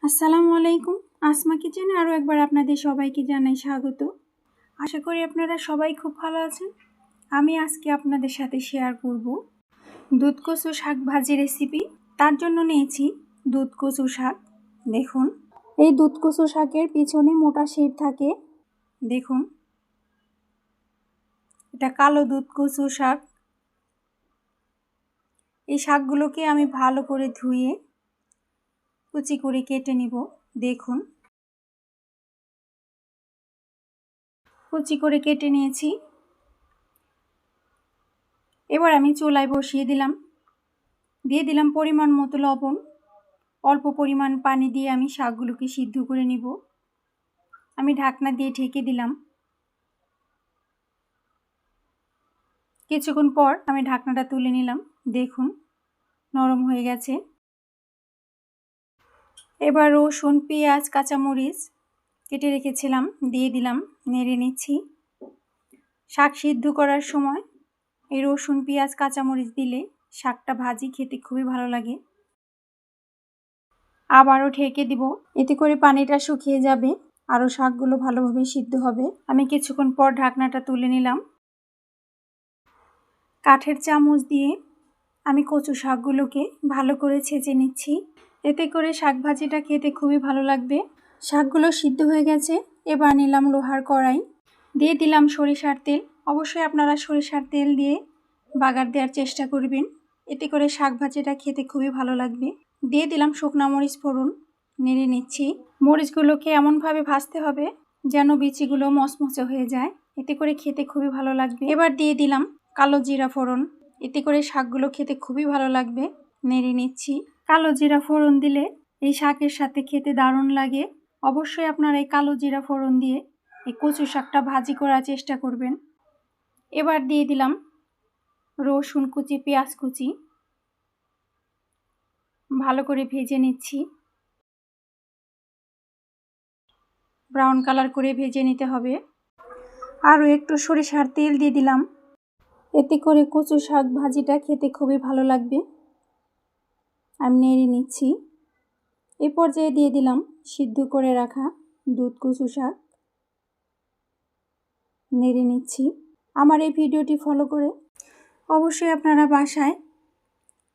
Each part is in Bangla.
আসসালামু আলাইকুম। আসমা কিচেনে আরও একবার আপনাদের সবাইকে জানাই স্বাগত। আশা করি আপনারা সবাই খুব ভালো আছেন। আমি আজকে আপনাদের সাথে শেয়ার করব দুধ কচু শাক ভাজি রেসিপি। তার জন্য নিয়েছি দুধ কচু শাক। দেখুন, এই দুধ কচু শাকের পিছনে মোটা শির থাকে। দেখুন, এটা কালো দুধ কচু শাক। এই শাকগুলোকে আমি ভালো করে ধুয়ে কুচি করে কেটে নিব। দেখুন, কুচি করে কেটে নিয়েছি। এবার আমি চুলায় বসিয়ে দিয়ে দিলাম পরিমাণ মতো লবণ। অল্প পরিমাণ পানি দিয়ে আমি শাকগুলোকে সিদ্ধ করে নিব। আমি ঢাকনা দিয়ে ঢেকে দিলাম। কিছুক্ষণ পর আমি ঢাকনাটা তুলে নিলাম। দেখুন, নরম হয়ে গেছে। এবার রসুন, পেঁয়াজ, কাঁচামরিচ কেটে রেখেছিলাম, দিয়ে দিলাম, নেড়ে নিচ্ছি। শাক সিদ্ধ করার সময় এই রসুন, পেঁয়াজ, কাঁচামরিচ দিলে শাকটা ভাজি খেতে খুবই ভালো লাগে। আবারও ঢেকে দিব, এতে করে পানিটা শুকিয়ে যাবে, আরও শাকগুলো ভালোভাবে সিদ্ধ হবে। আমি কিছুক্ষণ পর ঢাকনাটা তুলে নিলাম। কাঠের চামচ দিয়ে আমি কচু শাকগুলোকে ভালো করে ছেঁচে নিচ্ছি। এতে করে শাক ভাজিটা খেতে খুবই ভালো লাগবে। শাকগুলো সিদ্ধ হয়ে গেছে। এবার নিলাম লোহার কড়াই, দিয়ে দিলাম সরিষার তেল। অবশ্যই আপনারা সরিষার তেল দিয়ে বাগার দেওয়ার চেষ্টা করবেন, এতে করে শাক ভাজিটা খেতে খুবই ভালো লাগবে। দিয়ে দিলাম শুকনা মরিচ ফোড়ন, নেড়ে নিচ্ছি। মরিচগুলোকে এমনভাবে ভাজতে হবে যেন বিচিগুলো মচমচে হয়ে যায়, এতে করে খেতে খুবই ভালো লাগবে। এবার দিয়ে দিলাম কালো জিরা ফোড়ন, এতে করে শাকগুলো খেতে খুবই ভালো লাগবে। নেড়ে নিচ্ছি। কালো জিরা ফোড়ন দিলে এই শাকের সাথে খেতে দারুণ লাগে। অবশ্যই আপনারা এই কালো জিরা ফোড়ন দিয়ে এই কচু শাকটা ভাজি করার চেষ্টা করবেন। এবার দিয়ে দিলাম রসুন কুচি, পেঁয়াজ কুচি, ভালো করে ভেজে নিচ্ছি। ব্রাউন কালার করে ভেজে নিতে হবে। আরও একটু সরিষার তেল দিয়ে দিলাম, এতে করে কচু শাক ভাজিটা খেতে খুবই ভালো লাগবে। আমি নেড়ে নিচ্ছি। এ পর্যায়ে দিয়ে দিলাম সিদ্ধ করে রাখা দুধ কচু শাক, নেড়ে নিচ্ছি। আমার এই ভিডিওটি ফলো করে অবশ্যই আপনারা বাসায়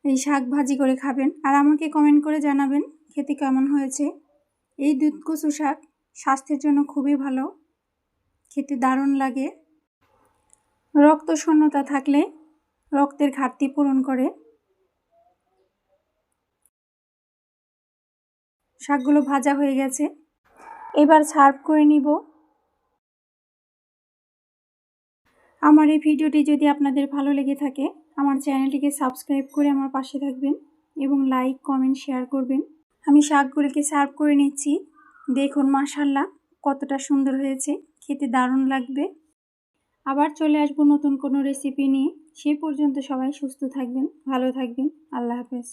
এই শাক ভাজি করে খাবেন, আর আমাকে কমেন্ট করে জানাবেন খেতে কেমন হয়েছে। এই দুধ কচু শাক স্বাস্থ্যের জন্য খুবই ভালো, খেতে দারুণ লাগে। রক্ত শূন্যতা থাকলে রক্তের ঘাটতি পূরণ করে। শাকগুলো ভাজা হয়ে গেছে, এবার সার্ভ করে নিব। আমার এই ভিডিওটি যদি আপনাদের ভালো লেগে থাকে, আমার চ্যানেলটিকে সাবস্ক্রাইব করে আমার পাশে থাকবেন এবং লাইক, কমেন্ট, শেয়ার করবেন। আমি শাকগুলিকে সার্ভ করে নিচ্ছি। দেখুন মাশাআল্লাহ কতটা সুন্দর হয়েছে, খেতে দারুণ লাগবে। আবার চলে আসবো নতুন কোনো রেসিপি নিয়ে। সে পর্যন্ত সবাই সুস্থ থাকবেন, ভালো থাকবেন। আল্লাহ হাফেজ।